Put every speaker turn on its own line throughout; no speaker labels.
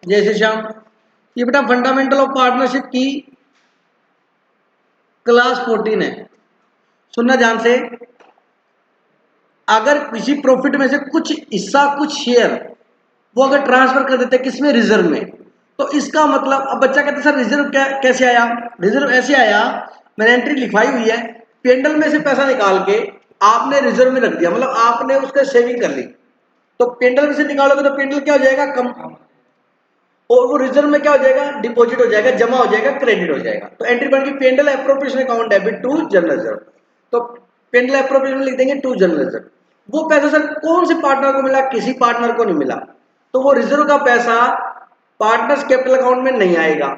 जैसे श्याम, ये बेटा फंडामेंटल ऑफ पार्टनरशिप की क्लास 14 है। सुनना ध्यान से, अगर किसी प्रॉफिट में से कुछ हिस्सा, कुछ शेयर वो अगर ट्रांसफर कर देते हैं किसमें, रिजर्व में, तो इसका मतलब, अब बच्चा कहता है सर रिजर्व कैसे आया? रिजर्व ऐसे आया, मैंने एंट्री लिखवाई हुई है, पेंडल में से पैसा निकाल के आपने रिजर्व में रख दिया, मतलब आपने उसका सेविंग कर ली। तो पेंडल में से निकालोगे तो पेंडल क्या हो जाएगा? कम, और वो रिजर्व में क्या हो जाएगा? डिपॉजिट हो जाएगा, जमा हो जाएगा, क्रेडिट हो जाएगा। तो एंट्री बन गई P and L appropriation account debit to general reserve. तो पेंडल एप्रोप्रिएशन लिख देंगे टू जनरल रिजर्व। वो पैसा सर कौन से पार्टनर को मिला? किसी पार्टनर को नहीं मिला, तो वो रिजर्व का पैसा पार्टनर्स कैपिटल अकाउंट में नहीं आएगा,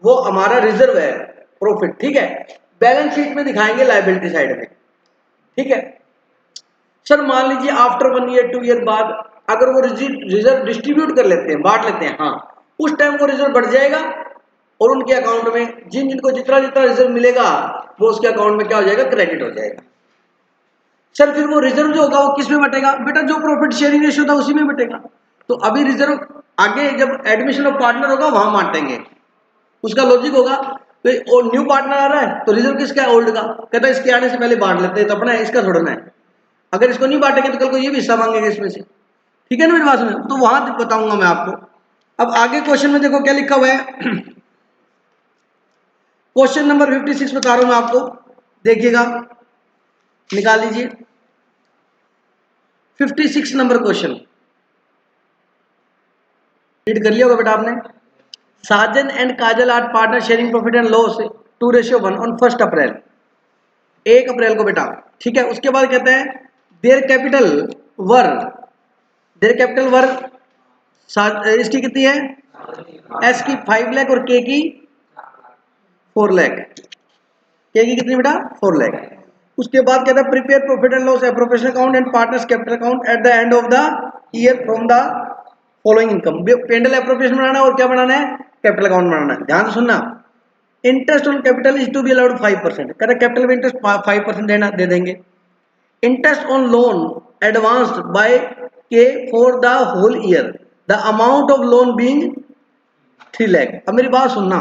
वो हमारा रिजर्व है, प्रॉफिट। ठीक है, बैलेंस शीट में दिखाएंगे लायबिलिटी साइड में। ठीक है सर, मान लीजिए आफ्टर 1 ईयर 2 ईयर बाद अगर वो रिजर्व डिस्ट्रीब्यूट कर लेते हैं, बांट लेते हैं, हाँ, उस टाइम वो रिजर्व बढ़ जाएगा और उनके अकाउंट में जिनको जितना जितना रिजर्व मिलेगा वो उसके अकाउंट में क्या हो जाएगा? क्रेडिट हो जाएगा। सर फिर वो रिजर्व जो होगा वो किस में बटेगा? बेटा जो प्रॉफिट शेयरिंग रेशियो था उसी में बटेगा। तो अभी रिजर्व आगे जब एडमिशन ऑफ पार्टनर होगा वहां बांटेंगे, उसका लॉजिक होगा। तो न्यू पार्टनर आ रहा है तो रिजर्व किसका है? ओल्ड का। कहता है इसके आने से पहले बांट लेते हैं, तो अपना है, इसका छोड़ना है। अगर इसको नहीं बांटेंगे तो कल को ये भी हिस्सा मांगेंगे इसमें से। ठीक है ना मेरी बात में? तो वहां बताऊंगा मैं आपको। अब आगे क्वेश्चन में देखो क्या लिखा हुआ है। क्वेश्चन नंबर 56 बता रहा हूं मैं आपको, देखिएगा, निकाल लीजिए 56 नंबर क्वेश्चन। रीड कर लिया होगा बेटा आपने। Sajan and Kajal are partner sharing profit and loss 2:1 on 1 April, 1 April को बेटा। ठीक है, उसके बाद कहते हैं their capital were, their capital were इसकी कितनी है? एस की 5 लाख और के की 4 लाख। के की कितनी बेटा? 4 लाख। उसके बाद कहता है prepare profit and loss appropriation account and partners capital account at the end of the year from the following income. P and L appropriation बनाना है और क्या बनाना है? कैपिटल अकाउंट बनाना है। ध्यान से सुनना, interest on capital is to be allowed 5%। कहता है कैपिटल में इंटरेस्ट 5% देना दे देंगे। Interest on loan advanced by K for the whole year, the amount of loan being 3 lakh. अब मेरी बात सुनना,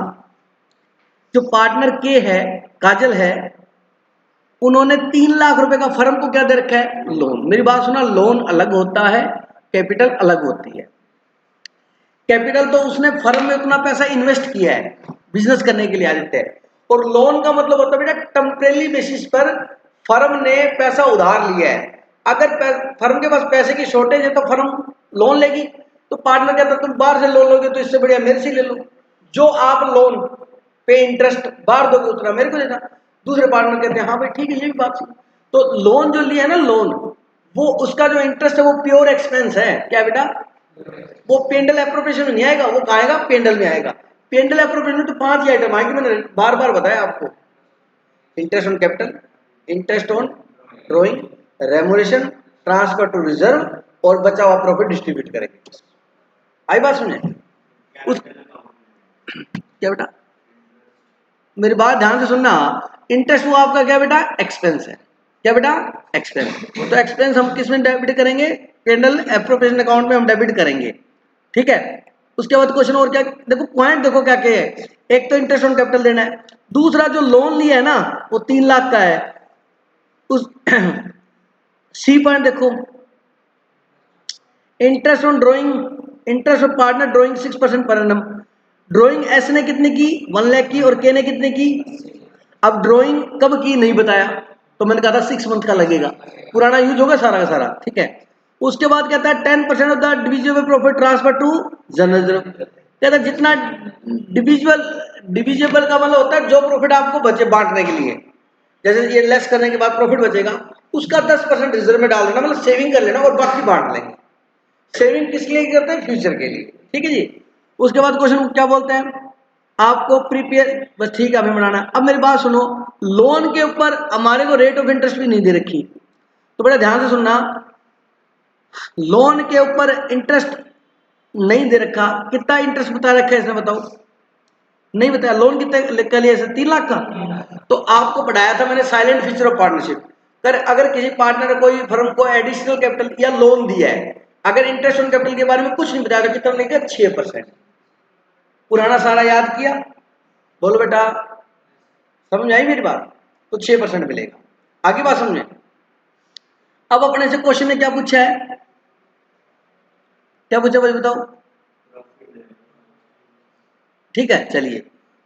जो पार्टनर के है, काजल है, उन्होंने 3 लाख रुपए का फर्म को क्या दे रखा है? लोन। मेरी बात सुना, लोन अलग होता है, कैपिटल अलग होती है। कैपिटल तो उसने फर्म में उतना पैसा इन्वेस्ट किया है बिजनेस करने के लिए आदित्य है, और लोन का मतलब होता है बेटा टेम्परेरी बेसिस पर फर्म ने पैसा उधार लिया है। अगर फर्म के पास पैसे की शॉर्टेज है तो फर्म लोन लेगी, तो पार्टनर कहता तुम बाहर से लोन लोगे तो इससे बढ़िया मेरे से ले लो, जो आप लोन पे इंटरेस्ट बाहर दोगे उतना मेरे को देना। दूसरे पार्टनर कहते हैं हाँ भाई ठीक है, ये भी बात सही। तो लोन जो लिया है ना लोन, वो उसका जो इंटरेस्ट है वो प्योर एक्सपेंस है। क्या बेटा? वो पेंडल एप्रोप्रिएशन में नहीं आएगा, वो कहाँ आएगा? पेंडल में आएगा। पेंडल एप्रोप्रिएशन में तो 5 ही आइटम आएंगे, मैंने बार बार बताया आपको। Interest on capital, interest on drawing, remuneration, transfer to reserve और बचा हुआ प्रॉफिट डिस्ट्रीब्यूट करेंगे। आई बात सुने? उस क्या बेटा? मेरी बात ध्यान से सुनना, इंटरेस्ट वो आपका क्या बेटा? एक्सपेंस है। क्या बेटा? एक्सपेंस। तो एक्सपेंस हम किस में डेबिट करेंगे? पेंडल एप्रोप्रिएशन अकाउंट में हम डेबिट करेंगे। ठीक है, उसके बाद क्वेश्चन और क्या, देखो पॉइंट देखो क्या क्या है। एक तो इंटरेस्ट ऑन कैपिटल देना है, दूसरा जो लोन लिया है ना वो 3 लाख का है। उस सी पॉइंट देखो, interest on drawing, interest of partner drawing 6% per annum. Drawing S ने कितने की? 1 लाख की, और के ने कितने की? अब ड्रॉइंग कब की नहीं बताया, तो मैंने कहा था 6 मंथ का लगेगा, पुराना यूज होगा सारा का सारा। ठीक है, उसके बाद कहता है 10% of the divisible profit transfer to general reserve. कहता है जितना डिविजिबल, डिविजिबल का मतलब होता है जो प्रॉफिट आपको बचे बांटने के लिए, जैसे ये लेस करने के बाद प्रॉफिट बचेगा उसका 10% रिजर्व में डाल देना, मतलब सेविंग कर लेना और बाकी बांट लेंगे। सेविंग किस लिए करते हैं? फ्यूचर के लिए। ठीक है जी। उसके बाद क्वेश्चन क्या बोलते हैं आपको? प्रीपेयर, बस ठीक है हमें बनाना है। अब मेरी बात सुनो, लोन के ऊपर हमारे को रेट ऑफ इंटरेस्ट भी नहीं दे रखी, तो बड़ा ध्यान से सुनना, लोन के ऊपर इंटरेस्ट नहीं दे रखा। कितना इंटरेस्ट बता रखा है इसने बताओ? नहीं बताया। लोन कितने का लिया? 3 लाख का। तो आपको पढ़ाया था मैंने साइलेंट फीचर ऑफ पार्टनरशिप। अगर किसी पार्टनर ने कोई फर्म को एडिशनल कैपिटल या लोन दिया है, अगर इंटरेस्ट ऑन कैपिटल के बारे में कुछ नहीं बताया तो कितना लेगा? 6%। पुराना सारा याद किया, बोलो बेटा समझ आई मेरी बात, तो 6% मिलेगा। आगे बात समझे। अब अपने से क्वेश्चन में क्या पूछा है, क्या पूछा भाई बताओ। ठीक है चलिए,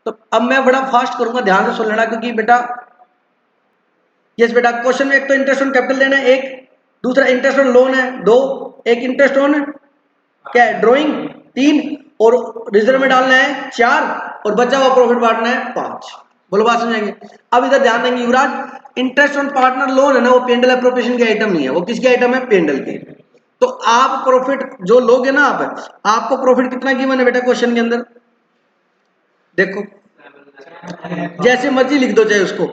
तो अब मैं बड़ा फास्ट करूंगा, ध्यान से सुन लेना, क्योंकि बेटा यस बेटा क्वेश्चन में एक तो इंटरेस्ट ऑन कैपिटल देना है, एक दूसरा इंटरेस्ट ऑन लोन है 2, एक इंटरेस्ट ऑन क्या है ड्राइंग 3, और रिजर्व में डालना है 4, और बचा हुआ प्रॉफिट बांटना है 5। बोलो बात समझेंगे। अब इधर ध्यान देंगे युवराज, इंटरेस्ट ऑन पार्टनर लोन है ना, वो पेंडल एप्रोप्रिएशन की आइटम नहीं है, वो किसकी आइटम है, पेंडल की। तो आप प्रॉफिट जो लोगे ना आप, आपको प्रॉफिट कितना गिवन है बेटा क्वेश्चन के अंदर, देखो जैसे मर्जी लिख दो चाहे उसको,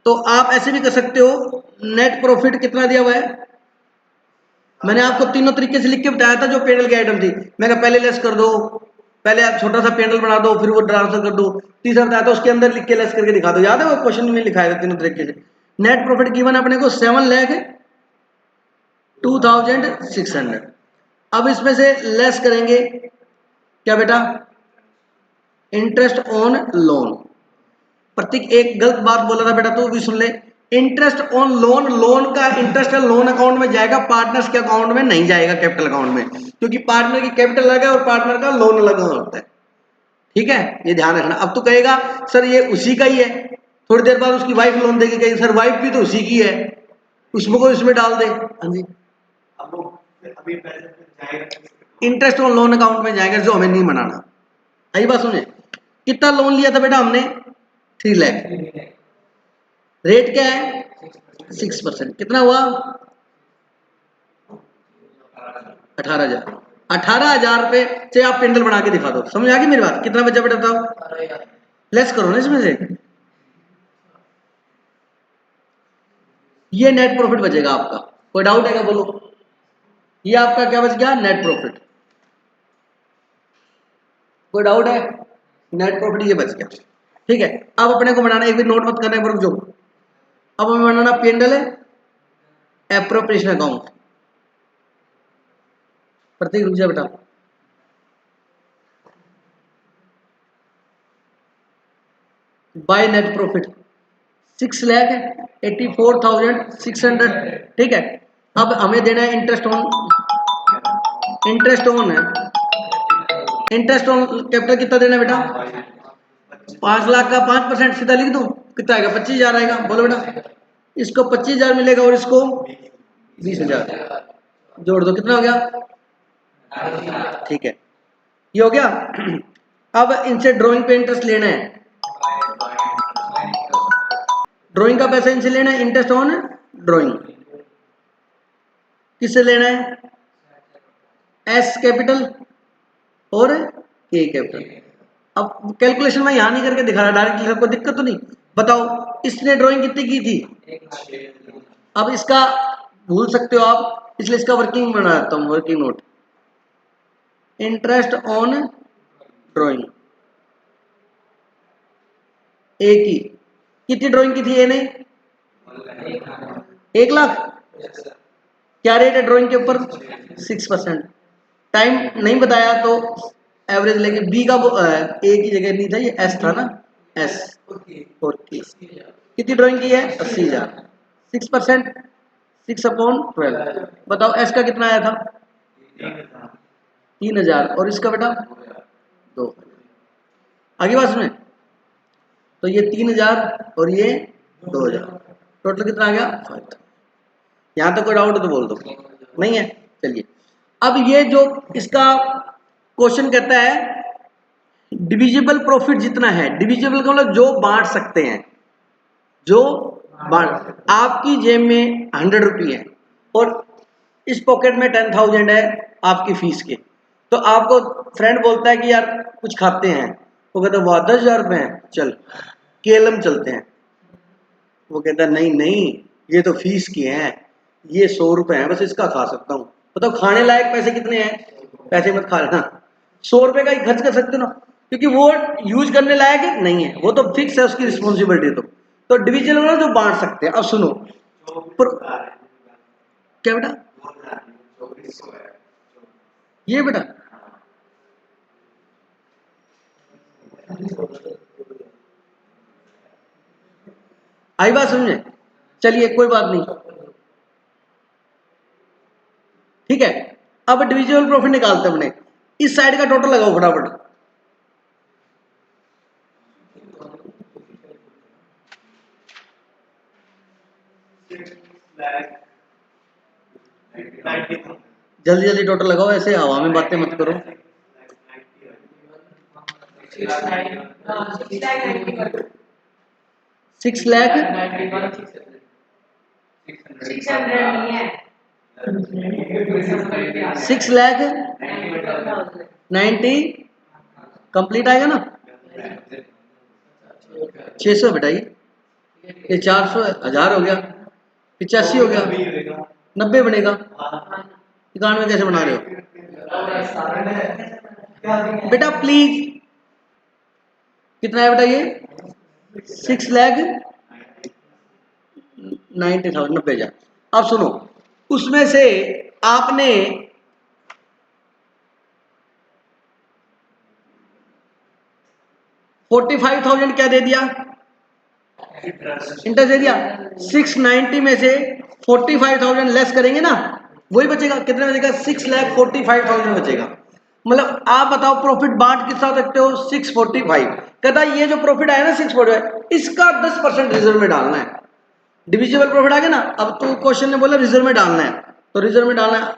तो आप ऐसे भी कर सकते हो, नेट प्रॉफिट कितना दिया हुआ है। मैंने आपको तीनों तरीके से लिख के बताया था जो पेंडल की आइटम थी, मैं कहा पहले लेस कर दो, पहले आप छोटा सा पेंडल बना दो, फिर वो ट्रांसफर कर दो, तीसरा बताया था उसके अंदर लिख के लेस करके दिखा दो, याद है वो क्वेश्चन में लिखाया था तीनों तरीके से। नेट प्रॉफिट गिवन अपने को 7,02,600। अब इसमें से लेस करेंगे क्या बेटा, इंटरेस्ट ऑन लोन। प्रतीक एक गलत बात बोला था बेटा, तो भी सुन ले, इंटरेस्ट ऑन लोन, लोन का इंटरेस्ट लोन अकाउंट में जाएगा, पार्टनर्स के अकाउंट में नहीं जाएगा, कैपिटल अकाउंट में, क्योंकि पार्टनर की कैपिटल अलग है और पार्टनर का लोन अलग होता है। ठीक है, ये ध्यान रखना। अब तो कहेगा सर ये उसी का ही है, थोड़ी देर बाद उसकी वाइफ लोन देगी, कहेगी सर वाइफ भी तो उसी की है, उसमें को इसमें डाल दे। हाँ जी, इंटरेस्ट ऑन लोन अकाउंट में जाएगा, जो हमें नहीं बनाना। आई बात सुनिए, कितना लोन लिया था बेटा हमने, 3 लाख, रेट क्या है 6%, कितना हुआ 18,000। 18,000 रुपए से आप पेंडल बना के दिखा दो, समझ आ गई मेरी बात, कितना बचा बेटा बताओ, लेस करो ना इसमें से, ये नेट प्रॉफिट बचेगा आपका। कोई डाउट है क्या बोलो, ये आपका क्या बच गया, नेट प्रॉफिट। कोई डाउट है, नेट प्रॉफिट ये बच गया। ठीक है, अब अपने को बनाना, एक भी नोट मत करना है जो, अब हमें बनाना पेंडल है एप्रोप्रिएशन अकाउंट। प्रतीक रुक जा बेटा, बाय नेट प्रॉफिट 6,84,600। ठीक है, अब हमें देना है इंटरेस्ट ऑन, इंटरेस्ट ऑन है, इंटरेस्ट ऑन कैपिटल कितना देना है बेटा, 5 लाख का 5% सीधा लिख दो, कितना आएगा 25,000 आएगा। बोलो बेटा, इसको 25,000 मिलेगा और इसको 20,000, जोड़ दो कितना हो गया, ठीक है ये हो गया। अब इनसे ड्राइंग पे इंटरेस्ट लेना है, ड्राइंग का पैसा इनसे लेना है, इंटरेस्ट ऑन ड्राइंग किससे लेना है, एस कैपिटल और के कैपिटल। अब कैलकुलेशन में यहां नहीं करके दिखा रहा डायरेक्टली, सबको दिक्कत तो नहीं, बताओ इसने ड्राइंग कितनी की थी। अब इसका भूल सकते हो आप, इसलिए इसका वर्किंग बनाता हूं, working note, interest on drawing ए की, कितनी ड्राइंग की थी ए ने, 1 लाख। क्या रेट है ड्राइंग के ऊपर, 6%। टाइम नहीं बताया तो एवरेज लेके, बी का ए की जगह नहीं था, ये एस था ना, एस 40। कितनी ड्राइंग की है 80,000, 6%, 6/12। बताओ एस का कितना आया था 3,000, और इसका बेटा 2। आगे बात सुने, तो ये 3,000 और ये 2,000, टोटल कितना आ गया 5। यहां तक कोई डाउट हो तो बोल दो, नहीं है चलिए। अब ये जो इसका क्वेश्चन कहता है डिविजिबल प्रॉफिट जितना है, डिविजिबल का मतलब जो बांट सकते हैं, जो बांट, आपकी जेब में 100 रुपये है और इस पॉकेट में 10,000 है आपकी फीस के, तो आपको फ्रेंड बोलता है कि यार कुछ खाते हैं, वो कहता है वाह 10,000 रुपये हैं, चल केलम चलते हैं। वो कहता है नहीं नहीं, ये तो फीस की हैं, ये 100 रुपये हैं, बस इसका खा सकता हूँ। बताओ खाने लायक पैसे कितने हैं, पैसे मत खा लेना, 100 रुपये का ही खर्च कर सकते हो ना, क्योंकि वो यूज करने लायक है नहीं है, वो तो फिक्स है उसकी रिस्पॉन्सिबिलिटी। तो डिविजन वाला जो बांट सकते हैं। अब सुनो क्या बेटा, ये बेटा आई बात समझे? चलिए कोई बात नहीं, ठीक है। अब डिविजिबल प्रॉफिट निकालते हैं अपने। इस साइड का टोटल लगाओ फटाफट। जल्दी जल्दी टोटल लगाओ, ऐसे हवा में बातें मत करो। 6 लाख 6 लाख 90 कंप्लीट आएगा ना? 600 बेटा, ये 400 1000 हो गया, 85 हो गया, 90 बनेगा। 91 कैसे बना रहे हो बेटा? प्लीज कितना है बेटा ये? 6 लाख 90,000, 90,000। अब सुनो, उसमें से आपने 45,000 क्या दे दिया? इंटरेस्ट दे दिया। 690 में से 45,000 लेस करेंगे ना, वही बचेगा। कितने बचेगा? 6,45,000 बचेगा। मतलब आप बताओ प्रॉफिट बांट कितना सकते हो? 645। कहता ये जो प्रॉफिट आया ना 645, इसका 10% रिजर्व में डालना है। डिविजिबल प्रॉफिट आ गया ना। अब तो क्वेश्चन ने बोला रिजर्व में डालना है, तो रिजर्व में डालना है।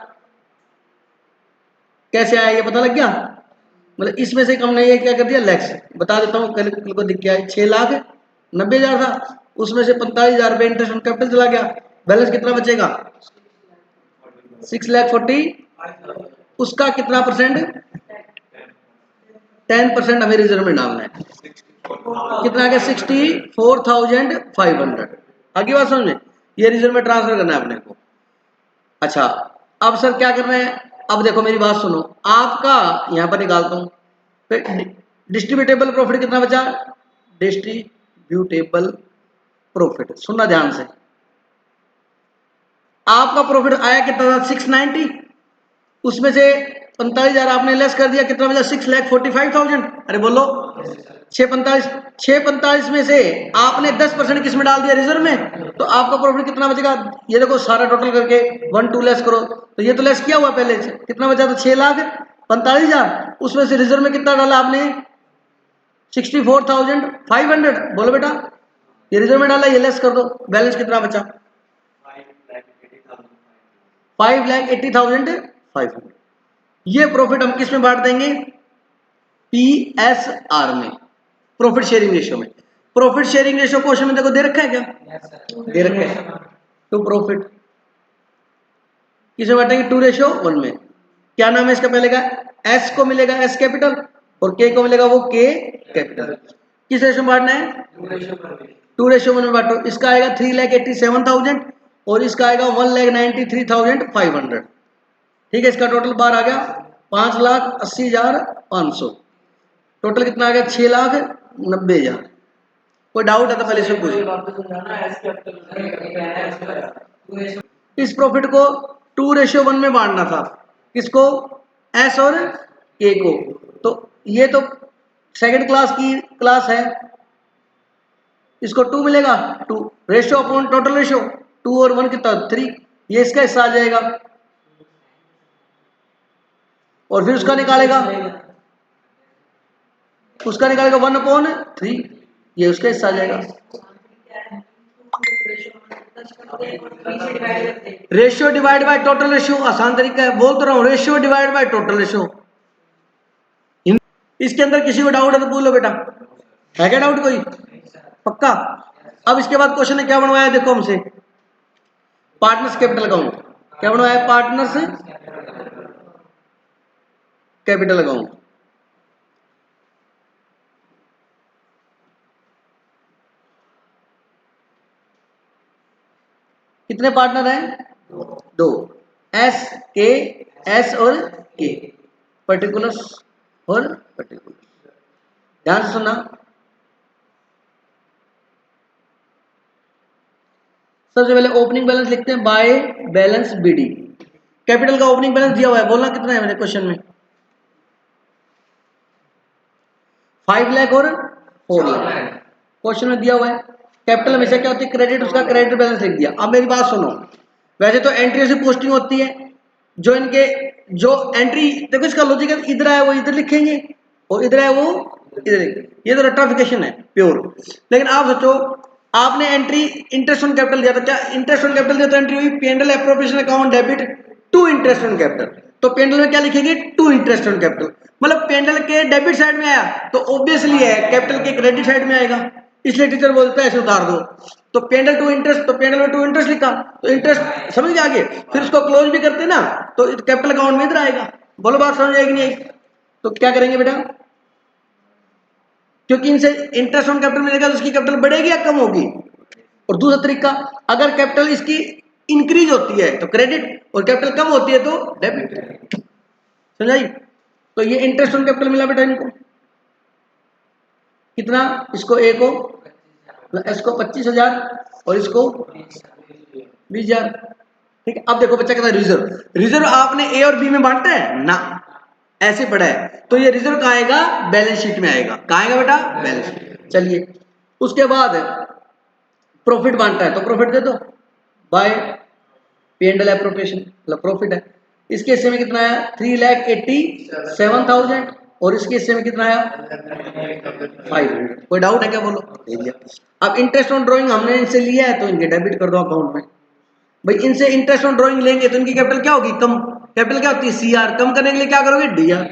कैसे आया ये पता लग गया? मतलब इसमें से कम नहीं है, क्या कर दिया? लेक्स। बता देता हूँ, कल को दिख गया है। 6,90,000 था, उसमें से 45,000 रुपये इंटरेस्ट ऑन कैपिटल चला गया। बैलेंस कितना बचेगा? 6,40,000। उसका कितना परसेंट? 10% हमें रिजर्व में डालना है। कितना आ गया? 64,500। आगे बात समझ में? ये रिजर्व में ट्रांसफर करना है अपने को। अच्छा, अब सर क्या करना है? अब देखो मेरी बात सुनो, आपका यहां पर निकालता हूं। डिस्ट्रीब्यूटेबल प्रॉफिट कितना बचा? डिस्ट्रीब्यूटेबल प्रॉफिट सुनना ध्यान से। आपका प्रॉफिट आया कितना था? 690। उसमें से 45,000 आपने लेस कर दिया, कितना बचा? 6,45,000। अरे बोलो 645। 645 में से आपने 10% किस में डाल दिया? रिजर्व में। तो आपका प्रॉफिट कितना बचेगा? ये देखो सारा टोटल करके 1 2 लेस करो, तो ये तो लेस किया हुआ पहले से। कितना बचा था? 6,45,000। उसमें से रिजर्व में कितना डाला आपने? 64,500। बोलो बेटा, ये रिजर्व में डाला, ये लेस कर दो, बैलेंस कितना बचा? 5,80,500। ये प्रॉफिट हम किस में बांट देंगे? PSR में, प्रॉफिट शेयरिंग रेशियो में। प्रॉफिट शेयरिंग रेशियो क्वेश्चन में देखो दे रखा है क्या? दे रखा है। टू प्रॉफिट किसे बांटेंगे? 2:1 में। क्या नाम है इसका? पहले का एस को मिलेगा एस कैपिटल, और के को मिलेगा वो के कैपिटल। किस रेशियो में बांटना है? 2:1 में बांटो। इसका आएगा 3,87,000 और इसका आएगा 1,93,500। ठीक है, इसका टोटल बार आ गया 5,80,500। टोटल कितना आ गया? 6,90,000। कोई डाउट है तो पहले से पूछो। इस प्रॉफिट को 2:1 में बांटना था। किसको? एस और के को। तो ये तो सेकंड क्लास की क्लास है, इसको 2 मिलेगा। 2 रेशियो अपॉन टोटल रेशियो, 2 और 1 कितना? 3। ये इसका हिस्सा आ जाएगा, और फिर उसका निकालेगा 1/3। ये उसका हिस्सा आ जाएगा। Ratio divide by total ratio आसान तरीका है, बोल तो रहा हूं, ratio divide by total ratio. इसके अंदर किसी को डाउट है तो पूछ लो बेटा। है क्या डाउट कोई? पक्का? अब इसके बाद क्वेश्चन ने क्या बनवाया देखो हमसे, पार्टनर्स कैपिटल अकाउंट। क्या बनवाया? Partners capital account. कितने पार्टनर हैं? 2। एस के, एस और के, पर्टिकुलर्स और पर्टिकुलर। ध्यान से सुनना। सबसे पहले ओपनिंग बैलेंस लिखते हैं बाय बैलेंस बीडी। कैपिटल का ओपनिंग बैलेंस दिया हुआ है, बोलना कितना है मैंने क्वेश्चन में? 5 लाख और 4 लाख। क्वेश्चन में दिया हुआ है कैपिटल हमेशा क्या होती है, क्रेडिट, उसका क्रेडिट बैलेंस लिख दिया। अब मेरी बात सुनो, वैसे तो एंट्री से पोस्टिंग होती है, जो इनके जो एंट्री, देखो इसका लॉजिक है, इधर है वो इधर लिखेंगे और इधर है वो इधर लिखेंगे, ये तो रट्टाफिकेशन है प्योर। लेकिन आप सोचो, आपने एंट्री इंटरेस्ट ऑन कैपिटल दिया था, क्या इंटरेस्ट ऑन कैपिटल दिया तो एंट्री हुई P&L appropriation account debit to interest on capital, तो P&L में क्या लिखेंगे, टू इंटरेस्ट ऑन कैपिटल, मतलब P&L के डेबिट साइड में आया तो ऑब्वियसली है कैपिटल के क्रेडिट साइड में आएगा, इसलिए टीचर बोलता है ऐसे उतार दो। तो P&L टू इंटरेस्ट, तो P&L में टू इंटरेस्ट लिखा, तो इंटरेस्ट समझ गए आगे, फिर उसको क्लोज भी करते ना तो कैपिटल अकाउंट में इधर आएगा। बोलो बात समझ आएगी नहीं आएगी? तो क्या करेंगे बेटा, क्योंकि इनसे इंटरेस्ट ऑन कैपिटल मिलेगा तो उसकी कैपिटल बढ़ेगी या कम होगी। और दूसरा तरीका, अगर कैपिटल इसकी इंक्रीज होती है तो क्रेडिट और कैपिटल कम होती है तो डेबिट। समझाई? तो ये इंटरेस्ट ऑन कैपिटल मिला बेटा इनको कितना, इसको ए को, इसको 25,000 और इसको 20,000। ठीक है, अब देखो बच्चा कहता है रिजर्व, रिजर्व आपने ए और बी में बांटा है ना, ऐसे पड़ा है, तो ये रिजर्व कहाँ आएगा, बैलेंस शीट में आएगा। कहाँ आएगा बेटा, बैलेंस शीट। चलिए उसके बाद प्रॉफिट बांटा है तो प्रॉफिट दे दो बाय P&L एप्रोप्रिएशन, मतलब प्रॉफिट है। इसके हिस्से में कितना आया, 3,87,000 और इसके हिस्से में कितना आया 500। कोई डाउट है क्या, बोलो, दे दिया। अब इंटरेस्ट ऑन ड्राइंग हमने इनसे लिया है तो इनके डेबिट कर दो अकाउंट में। भाई इनसे इंटरेस्ट ऑन ड्राइंग लेंगे तो इनकी कैपिटल क्या होगी, कम, कैपिटल क्या होती है CR, कम करने के लिए क्या करोगे DR,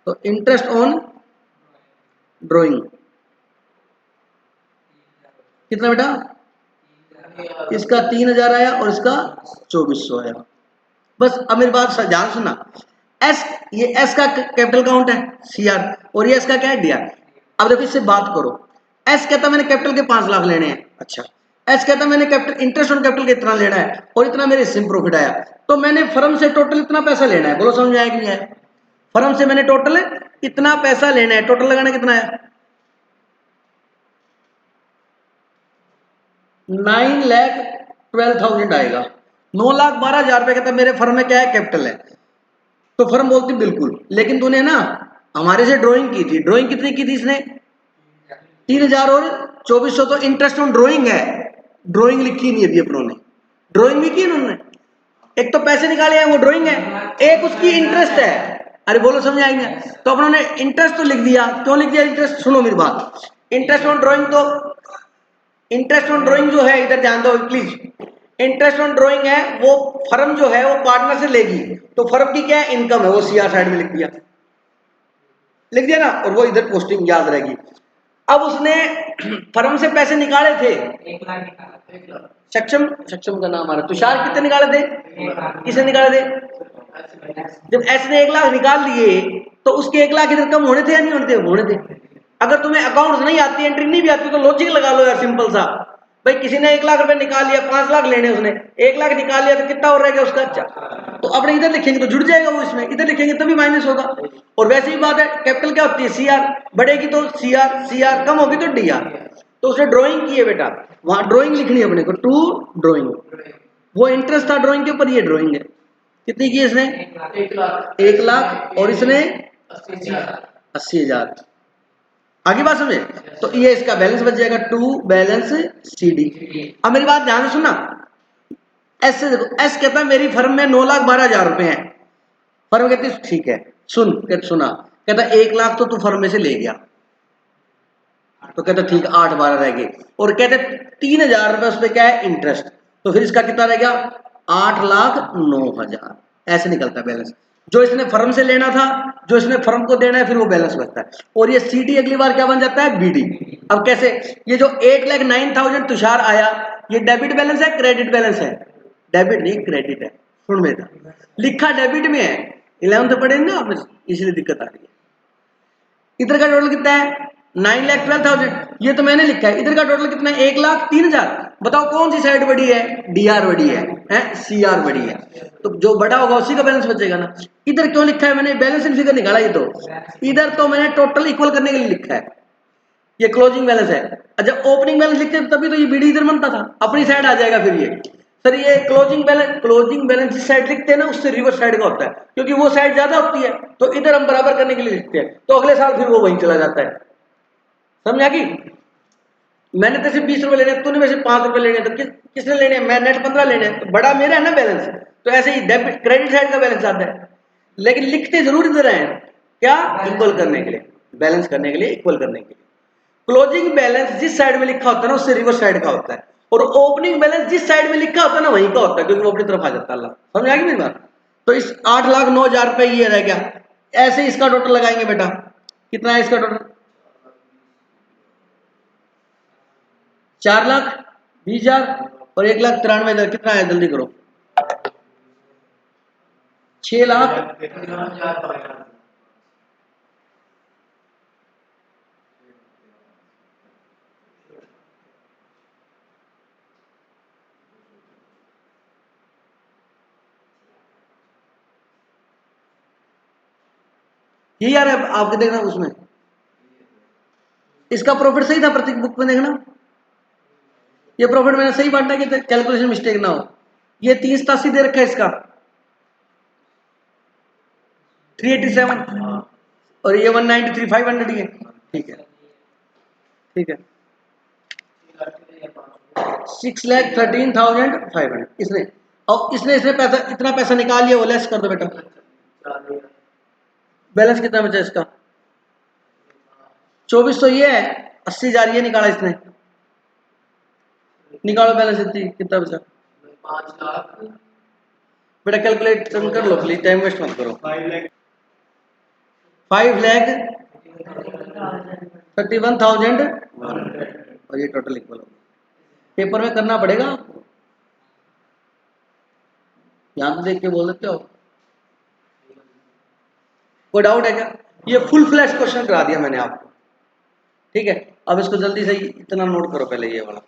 तो इंटरेस्ट ऑन ड्राइंग कितना बेटा, इसका 3,000 आया और इसका 2,400 आया। बस अब मेरी बात ध्यान सुनना, एस, ये एस का कैपिटल अकाउंट है CR और ये एस का क्या है DR। अब देखो इससे बात करो, एस कहता मैंने कैपिटल के 5 लाख लेने हैं, अच्छा, एस कहता मैंने कैपिटल इंटरेस्ट ऑन कैपिटल के इतना लेना है और इतना मेरे सिम प्रॉफिट आया, तो मैंने फर्म से टोटल इतना पैसा लेना है। बोलो समझ आया कि नहीं आया, फर्म से मैंने टोटल इतना पैसा लेना है, टोटल लगाना कितना है 9,12,000 आएगा। 9,12,000 रुपए कहता मेरे फर्म में क्या है, कैपिटल है। तो फर्म बोलती बिल्कुल, लेकिन तूने ना हमारे से ड्राइंग की थी, ड्राइंग कितनी की थी इसने 3,000 और 2,400, तो इंटरेस्ट ऑन ड्राइंग है, ड्राइंग लिखी नहीं अभी अपनों ने, ड्राइंग भी की उन्होंने, एक तो पैसे निकाले हैं वो ड्राइंग है, एक उसकी इंटरेस्ट है। अरे बोलो समझ आएंगे, तो अपनों ने इंटरेस्ट तो लिख दिया, क्यों लिख दिया इंटरेस्ट, सुनो मेरी बात, इंटरेस्ट ऑन ड्राइंग, तो इंटरेस्ट ऑन ड्राइंग जो है इधर ध्यान दो प्लीज, इंटरेस्ट ऑन ड्राइंग है वो फर्म जो है वो पार्टनर से लेगी, तो फर्म की क्या है, इनकम है, वो CR साइड में लिख दिया ना, और वो इधर पोस्टिंग याद रहेगी। अब उसने फर्म से पैसे निकाले थे 1,00,000, सक्षम, सक्षम का नाम आ रहा, तुषार कितने निकाले थे, किसने निकाले थे, जब एस ने 1,00,000 निकाल लिए तो उसके 1,00,000 इधर कम होने थे या नहीं होने थे, होने थे। अगर तुम्हें अकाउंट्स नहीं आती, एंट्री नहीं भी आती, तो लॉजिक लगा लो यार सिंपल सा, भाई किसी ने 1,00,000 रुपए निकाल लिया, 5 लाख लेने उसने, 1,00,000 निकाल लिया तो कितना हो रहेगा उसका, अच्छा, तो अपने इधर लिखेंगे तो जुड़ जाएगा वो इसमें, इधर लिखेंगे तभी माइनस होगा। और वैसे ही बात है, कैपिटल क्या होती है CR, बढ़ेगी तो CR कम होगी तो DR, तो उसने ड्राइंग की है बेटा, वहां ड्राइंग लिखनी है अपने को, टू ड्राइंग, वो इंटरेस्ट था ड्राइंग के ऊपर, ये ड्राइंग है। कितनी की इसने 1,00,000 और इसने 80,000। आगे बात समझे, तो ये इसका बैलेंस बच जाएगा, टू बैलेंस CD। अब मेरी बात ध्यान से सुनना, एस से देखो, एस कहता है मेरी फर्म में 9,12,000 रुपए हैं, फर्म कहती है ठीक है, सुना, कहता 1,00,000 तो तू फर्म में से ले गया, तो कहता ठीक 8-12 रह गए, और कहते 3,000 रुपए उस पर क्या है इंटरेस्ट, तो फिर इसका कितना रह गया 8,09,000, ऐसे निकलता है बैलेंस, जो इसने फर्म से लेना था, जो इसने फर्म को देना है, फिर वो बैलेंस बचता है, और ये CD अगली बार क्या बन जाता है BD। अब कैसे, ये जो 1,09,000 तुषार आया, ये डेबिट बैलेंस है क्रेडिट बैलेंस है, डेबिट नहीं क्रेडिट है, सुन बेटा, लिखा डेबिट में है, 11th पढ़े ना आप, इसलिए दिक्कत आ रही है। इधर का टोटल कितना है 9,12,000, ये तो मैंने लिखा है, इधर का टोटल कितना है 1,03,000, बताओ कौन सी साइड बड़ी है, DR बड़ी है, CR बड़ी है, तो जो बड़ा होगा उसी का बैलेंस बचेगा ना। इधर क्यों लिखा है मैंने, बैलेंस शीट फिगर निकाला, ये तो इधर तो मैंने टोटल इक्वल करने के लिए लिखा है, ये क्लोजिंग बैलेंस है, जब ओपनिंग बैलेंस लिखते तभी तो ये BD इधर बनता था, अपनी साइड आ जाएगा फिर ये, सर ये क्लोजिंग बैलेंस जिस साइड लिखते हैं ना उससे रिवर्स साइड का होता है, क्योंकि वो साइड ज्यादा होती है, तो इधर हम बराबर करने के लिए लिखते हैं, तो अगले साल फिर वो वहीं चला जाता है। समझ आ गई? मैंने तो सिर्फ 20 रुपए लेने हैं, तूने वैसे 5 रुपए लेने हैं, तो किसने लेने हैं? मैं नेट 15 लेने हैं, तो बड़ा मेरा है ना बैलेंस। तो ऐसे ही डेबिट क्रेडिट साइड का बैलेंस आता है, लेकिन लिखते जरूर इधर हैं, क्या? इक्वल करने के लिए, बैलेंस करने के लिए, इक्वल करने के लिए। क्लोजिंग बैलेंस जिस साइड में लिखा होता है ना उससे रिवर्स साइड का होता है, और ओपनिंग बैलेंस जिस साइड में लिखा होता है ना वहीं का होता है, क्योंकि वो अपनी तरफ आ जाता है। अल्लाह, समझ आ गई मेरी बात? तो इस 8,09,000 रुपए ये रह गया। ऐसे इसका टोटल लगाएंगे बेटा, कितना है इसका टोटल? 4,20,000 और 1,93,000, कितना है? जल्दी करो। 6 लाख। ये यार आपके देखना उसमें इसका प्रॉफिट सही था, प्रतीक बुक में देखना, ये प्रॉफिट मैंने सही बांटा कि कैलकुलेशन मिस्टेक ना हो। ये 387 दे रखा है इसका, 387, और ये 193 500 ही है। ठीक है, ठीक है। 6,13,500 इसने, और इसने पैसा, इतना पैसा निकाल लिया, वो लेस कर दो बेटा। बैलेंस कितना बचा इसका? 2400 ये है, 80,000 ये निकाला इसने, निकालो बैलेंस इतनी, कितना बचा?
5 लाख।
बेटा कैलकुलेशन कर लो प्लीज, टाइम वेस्ट मत करो। 5,31,000 और ये टोटल इक्वल हो, पेपर में करना पड़ेगा आपको, यहाँ तो देख के बोल देते हो। कोई डाउट है क्या? ये फुल फ्लैश क्वेश्चन करा दिया मैंने आपको, ठीक है। अब इसको जल्दी से इतना नोट करो पहले ये वाला।